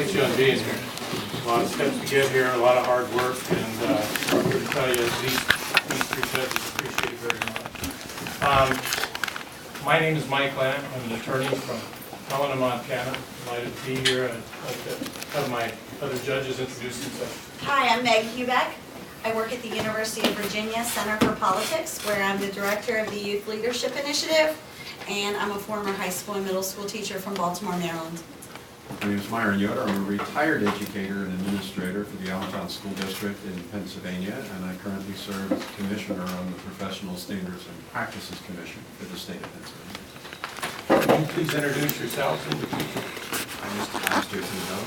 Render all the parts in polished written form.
congratulate you on being here. A lot of steps to get here, a lot of hard work, and I'm here to tell you these three judges appreciate it very much. My name is Mike Lamb. I'm an attorney from Helena, Montana. Delighted to be here. I'd like to have my other judges introduce themselves. Hi, I'm Meg Hubeck. I work at the University of Virginia Center for Politics, where I'm the director of the Youth Leadership Initiative, and I'm a former high school and middle school teacher from Baltimore, Maryland. My name is Myron Yoder. I'm a retired educator and administrator for the Allentown School District in Pennsylvania, and I currently serve as commissioner on the Professional Standards and Practices Commission for the state of Pennsylvania. Can you please introduce yourselves and the teacher? I'm Mr. Pastor Tinto.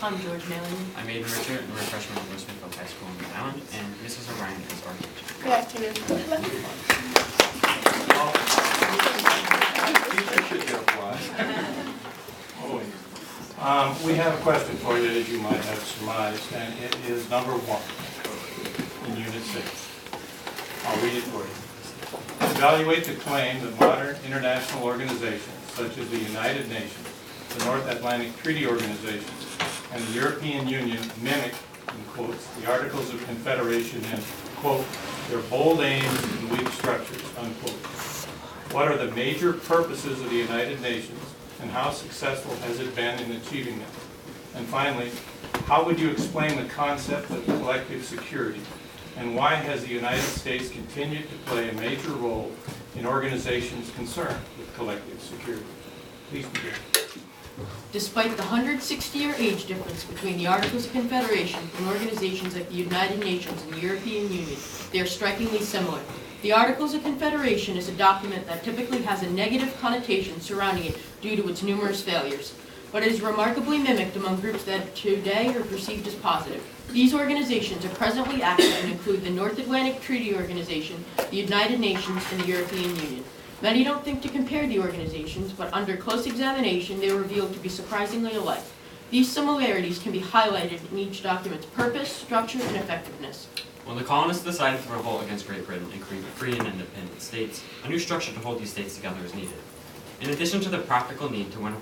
I'm George Malin. I'm Aiden Richard, and we're a freshman at Smithfield High School in Rhode Island, and Mrs. O'Brien is our teacher. Good afternoon. Teacher should get applause. We have a question for you, as you might have surmised, and it is number 1 in Unit 6. I'll read it for you. Evaluate the claim that modern international organizations, such as the United Nations, the North Atlantic Treaty Organization, and the European Union mimic, in quotes, the Articles of Confederation and, quote, their bold aims and weak structures, unquote. What are the major purposes of the United Nations, and how successful has it been in achieving them? And finally, how would you explain the concept of collective security, and why has the United States continued to play a major role in organizations concerned with collective security? Please begin. Despite the 160-year age difference between the Articles of Confederation and organizations like the United Nations and the European Union, they are strikingly similar. The Articles of Confederation is a document that typically has a negative connotation surrounding it due to its numerous failures, but it is remarkably mimicked among groups that today are perceived as positive. These organizations are presently active and include the North Atlantic Treaty Organization, the United Nations, and the European Union. Many don't think to compare the organizations, but under close examination they are revealed to be surprisingly alike. These similarities can be highlighted in each document's purpose, structure, and effectiveness. When the colonists decided to revolt against Great Britain and create free and independent states, a new structure to hold these states together is needed. In addition to the practical need to win a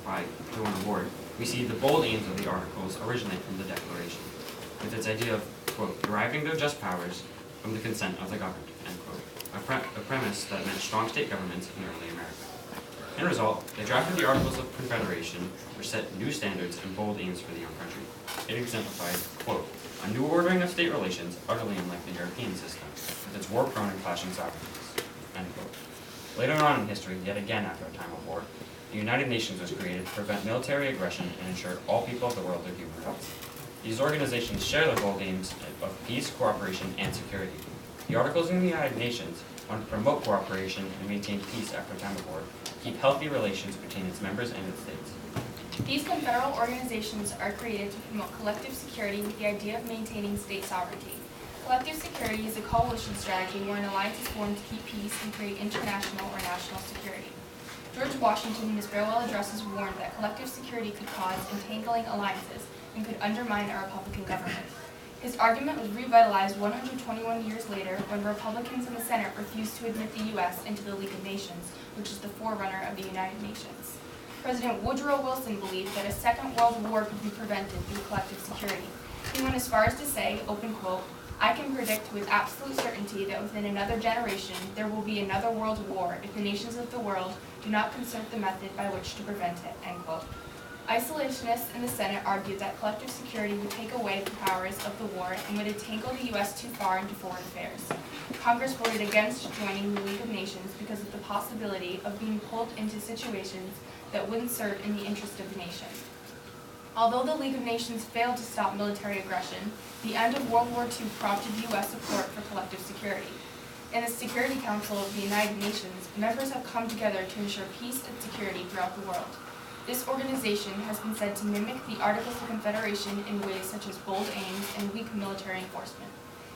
war, we see the bold aims of the Articles originate from the Declaration, with its idea of, quote, deriving their just powers from the consent of the governed, end quote, a premise that meant strong state governments in early America. In result, they drafted the Articles of Confederation, which set new standards and bold aims for the young country. It exemplified, quote, a new ordering of state relations utterly unlike the European system, with its war-prone and clashing sovereignties, end quote. Later on in history, yet again after a time of war, the United Nations was created to prevent military aggression and ensure all people of the world are human rights. These organizations share the bold aims of peace, cooperation, and security. The Articles in the United Nations want to promote cooperation and maintain peace after a time of war, keep healthy relations between its members and its states. These confederal organizations are created to promote collective security with the idea of maintaining state sovereignty. Collective security is a coalition strategy where an alliance is formed to keep peace and create international or national security. George Washington in his farewell addresses warned that collective security could cause entangling alliances and could undermine a republican government. His argument was revitalized 121 years later when Republicans in the Senate refused to admit the U.S. into the League of Nations, which is the forerunner of the United Nations. President Woodrow Wilson believed that a second world war could be prevented through collective security. He went as far as to say, open quote, I can predict with absolute certainty that within another generation there will be another world war if the nations of the world do not concert the method by which to prevent it, end quote. Isolationists in the Senate argued that collective security would take away the powers of the war and would entangle the U.S. too far into foreign affairs. Congress voted against joining the League of Nations because of the possibility of being pulled into situations that wouldn't serve in the interest of the nation. Although the League of Nations failed to stop military aggression, the end of World War II prompted U.S. support for collective security. In the Security Council of the United Nations, members have come together to ensure peace and security throughout the world. This organization has been said to mimic the Articles of Confederation in ways such as bold aims and weak military enforcement.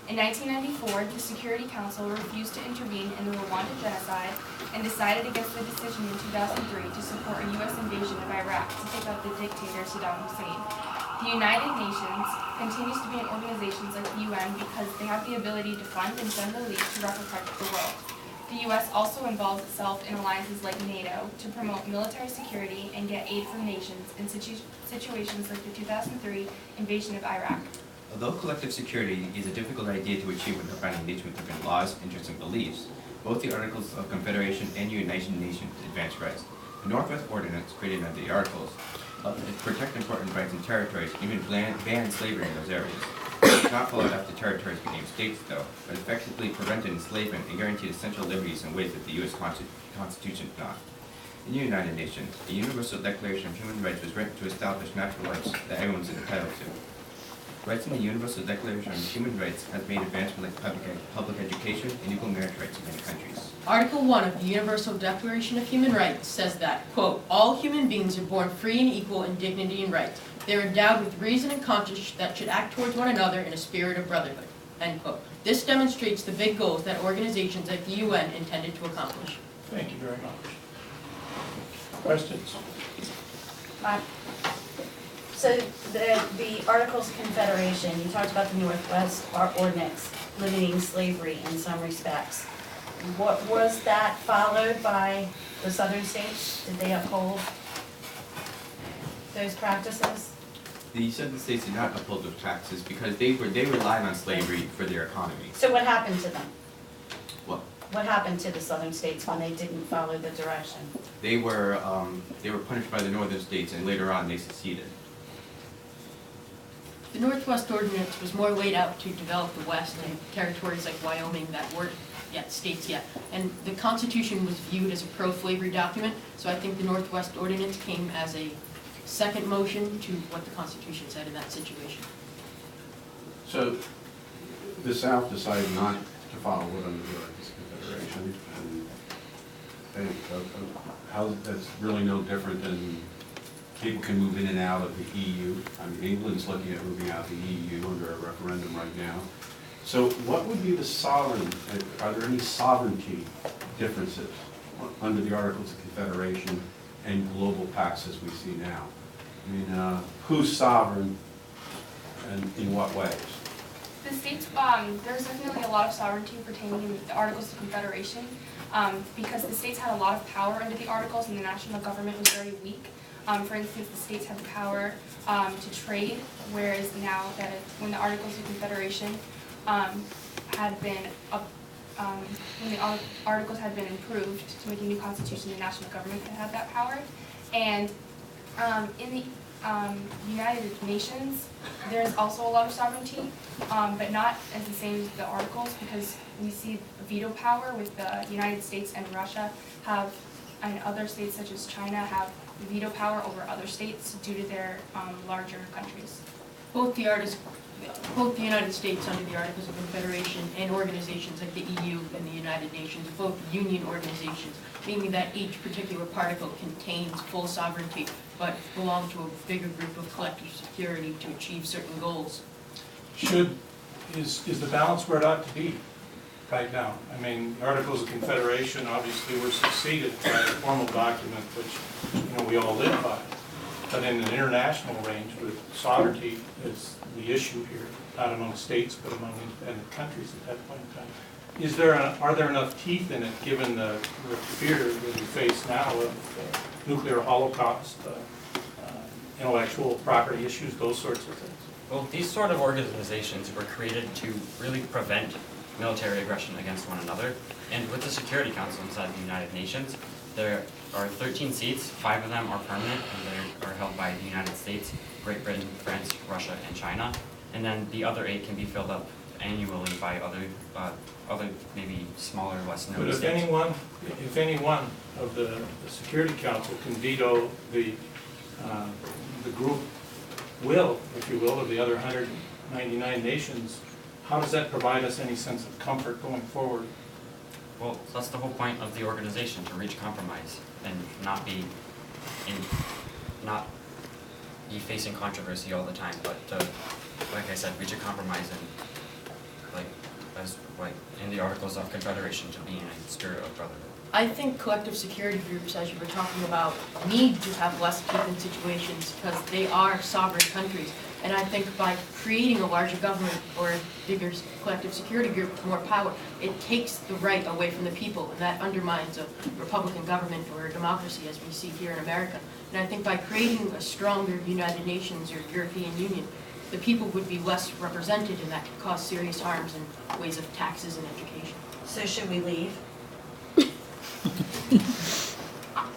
In 1994, the Security Council refused to intervene in the Rwanda genocide and decided against the decision in 2003 to support a U.S. invasion of Iraq to take out the dictator Saddam Hussein. The United Nations continues to be in organizations like the UN because they have the ability to fund and send the league to reprotect the world. The U.S. also involves itself in alliances like NATO to promote military security and get aid from nations in situations like the 2003 invasion of Iraq. Although collective security is a difficult idea to achieve when combining nations with different laws, interests, and beliefs, both the Articles of Confederation and United Nations advance rights. The Northwest Ordinance, created under the Articles, protect important rights and territories, even ban slavery in those areas. It did not follow after territories became states, though, but effectively prevented enslavement and guaranteed essential liberties in ways that the U.S. Constitution did not. In the United Nations, the Universal Declaration of Human Rights was written to establish natural rights that everyone is entitled to. Rights in the Universal Declaration of Human Rights has made advancement like public education and equal marriage rights in many countries. Article 1 of the Universal Declaration of Human Rights says that, quote, all human beings are born free and equal in dignity and rights. They are endowed with reason and conscience that should act towards one another in a spirit of brotherhood, end quote. This demonstrates the big goals that organizations like the UN intended to accomplish. Thank you very much. Questions? So the Articles of Confederation, you talked about the Northwest Ordinance limiting slavery in some respects. What was that followed by the southern states? Did they uphold those practices? The southern states did not uphold those practices because they relied on slavery for their economy. So what happened to them? What happened to the southern states when they didn't follow the direction? They were punished by the northern states, and later on they seceded. The Northwest Ordinance was more laid out to develop the West and territories like Wyoming that weren't yet states yet. And the Constitution was viewed as a pro-slavery document, so I think the Northwest Ordinance came as a second motion to what the Constitution said in that situation. So the South decided not to follow it under the Articles of Confederation, and how that's really no different than people can move in and out of the EU. I mean, England's looking at moving out of the EU under a referendum right now. So what would be the are there any sovereignty differences under the Articles of Confederation and global pacts as we see now? I mean, who's sovereign and in what ways? The states, there's definitely a lot of sovereignty pertaining to the Articles of Confederation because the states had a lot of power under the Articles and the national government was very weak. For instance, the states had the power to trade, whereas now that when the Articles of Confederation had been when the Articles had been improved to make a new constitution, the national government had that power. And in the United Nations, there is also a lot of sovereignty, but not as the same as the Articles, because we see veto power with the United States and Russia have, and other states such as China have veto power over other states due to their larger countries. Both the United States under the Articles of Confederation and organizations like the EU and the United Nations, both union organizations, meaning that each particular particle contains full sovereignty but belong to a bigger group of collective security to achieve certain goals. Is the balance where it ought to be right now? I mean, the Articles of Confederation obviously were succeeded by a formal document which we all live by. But in an international range with sovereignty is the issue here, not among states but among independent countries at that point in time. Are there enough teeth in it given the fear that we face now of nuclear holocaust, intellectual property issues, those sorts of things? Well, these sort of organizations were created to really prevent military aggression against one another. And with the Security Council inside the United Nations, there are 13 seats, 5 of them are permanent, and they are held by the United States, Great Britain, France, Russia, and China. And then the other 8 can be filled up annually by other maybe smaller, less known But states. if any one of the Security Council can veto the group will, if you will, of the other 199 nations, how does that provide us any sense of comfort going forward? Well, that's the whole point of the organization, to reach compromise and not be facing controversy all the time, but to, like I said, reach a compromise and in the Articles of Confederation to be in a spirit of brotherhood. I think collective security groups, as you were talking about, need to have less teeth in situations because they are sovereign countries. And I think by creating a larger government or a bigger collective security group with more power, it takes the right away from the people, and that undermines a Republican government or a democracy as we see here in America. And I think by creating a stronger United Nations or European Union, the people would be less represented, and that could cause serious harms in ways of taxes and education. So should we leave?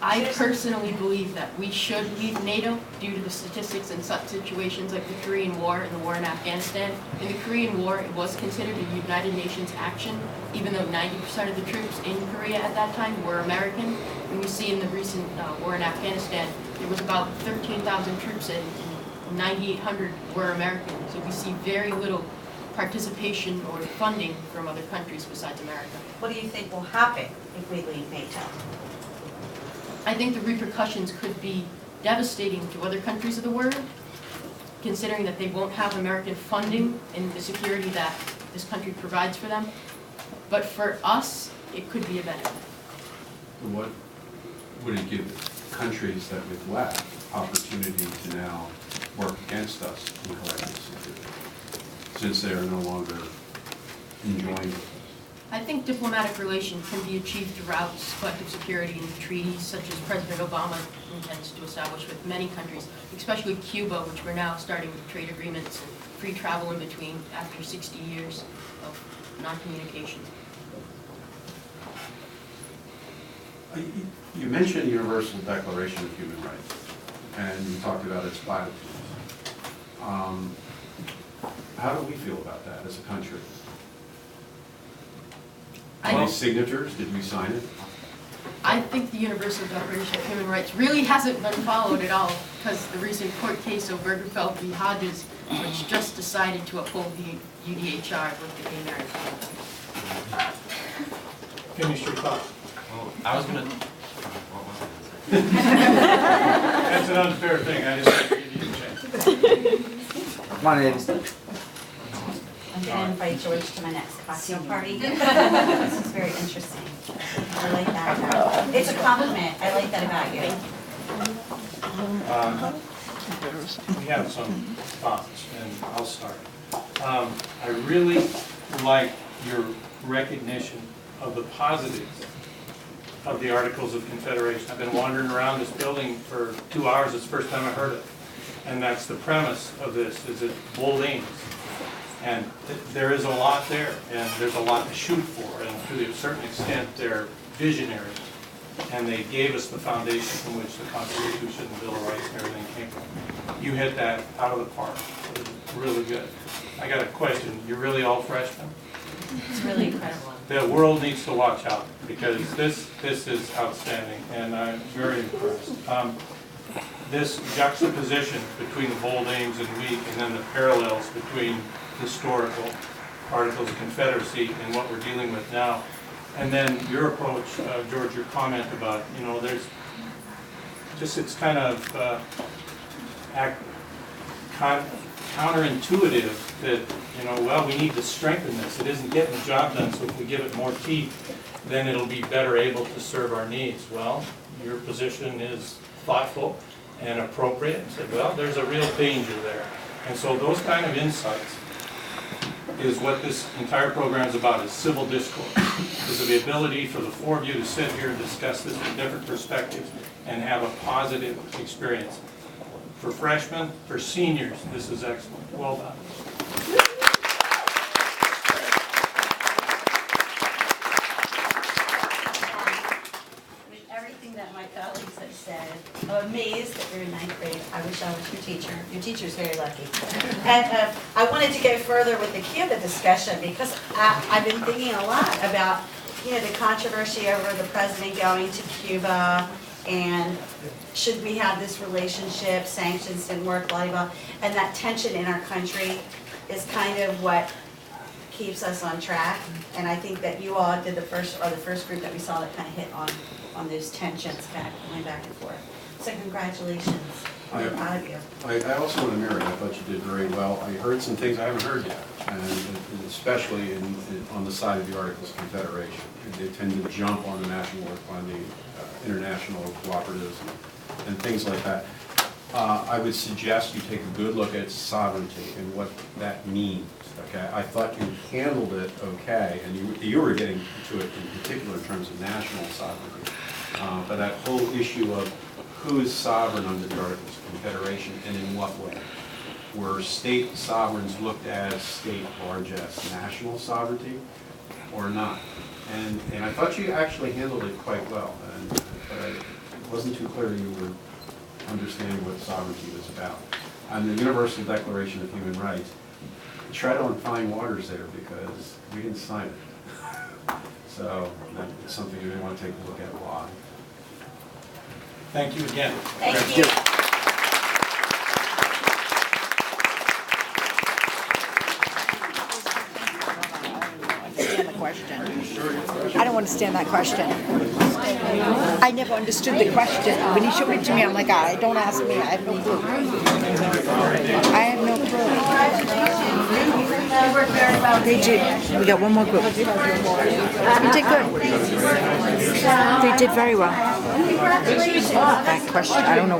I personally believe that we should leave NATO due to the statistics in such situations like the Korean War and the war in Afghanistan. In the Korean War, it was considered a United Nations action, even though 90% of the troops in Korea at that time were American. And we see in the recent war in Afghanistan, there was about 13,000 troops and 9,800 were American. So we see very little participation or funding from other countries besides America. What do you think will happen if we leave NATO? I think the repercussions could be devastating to other countries of the world, considering that they won't have American funding and the security that this country provides for them. But for us, it could be a benefit. What would it give countries that we've left opportunity to now work against us in collective security, since they are no longer enjoying it? I think diplomatic relations can be achieved throughout collective security and treaties such as President Obama intends to establish with many countries, especially Cuba, which we're now starting with trade agreements and free travel in between after 60 years of non-communication. You mentioned the Universal Declaration of Human Rights, and you talked about its platitudes. How do we feel about that as a country? How many signatures? Did we sign it? I think the Universal Declaration of Human Rights really hasn't been followed at all because the recent court case of Bergerfeld v. Hodges, which just decided to uphold the UDHR with the gay marriage. Finish your thought. Well, I was gonna, what was I gonna say? That's an unfair thing, I just have to give you a chance. Come on, Ed. I'm going to invite George to my next cocktail party. This is very interesting. I like that. It's a compliment. I like that about you. We have some thoughts, and I'll start. I really like your recognition of the positives of the Articles of Confederation. I've been wandering around this building for 2 hours. It's the first time I heard it. And that's the premise of this, is it bold aims. And there is a lot there, and there's a lot to shoot for, and to a certain extent, they're visionary. And they gave us the foundation from which the Constitution, the Bill of Rights, and everything came from. You hit that out of the park. It was really good. I got a question. You're really all freshmen? It's really incredible. The world needs to watch out, because this is outstanding, and I'm very impressed. This juxtaposition between the bold aims and weak, and then the parallels between historical Articles of Confederacy and what we're dealing with now. And then your approach, George, your comment about, there's just, it's kind of counterintuitive that, well, we need to strengthen this. It isn't getting the job done, so if we give it more teeth, then it'll be better able to serve our needs. Well, your position is thoughtful and appropriate. And said, well, there's a real danger there. And so those kind of insights is what this entire program is about, is civil discourse. Is the ability for the four of you to sit here and discuss this from different perspectives and have a positive experience. For freshmen, for seniors, this is excellent. Well done. With everything that my colleagues have said, I'm amazed that you're in 9th grade. I wish I was your teacher. Your teacher's very lucky. And I wanted to go further with the Cuba discussion because I've been thinking a lot about, the controversy over the president going to Cuba and should we have this relationship, sanctions didn't work, blah, blah, blah. And that tension in our country is kind of what keeps us on track. And I think that you all did the first group that we saw that kind of hit on those tensions going back and forth. So congratulations. I- out of you. I also want to mirror, I thought you did very well. I heard some things I haven't heard yet, and especially on the side of the Articles of Confederation. They tend to jump on the national work, on the international cooperatives and things like that. I would suggest you take a good look at sovereignty and what that means, okay? I thought you handled it okay, and you were getting to it in particular in terms of national sovereignty. But that whole issue of who is sovereign under the Articles of Confederation and in what way? Were state sovereigns looked at as state largesse national sovereignty or not? And I thought you actually handled it quite well, but it wasn't too clear you were understanding what sovereignty was about. And the Universal Declaration of Human Rights, tread on fine waters there because we didn't sign it. So that's something you may want to take a look at why. Thank you again. Thank you. I don't understand that question. I never understood the question. When he showed it to me, I'm like, don't ask me. I have no clue. I have no clue. They did. We got one more group. They did good. They did very well. That question, I don't know.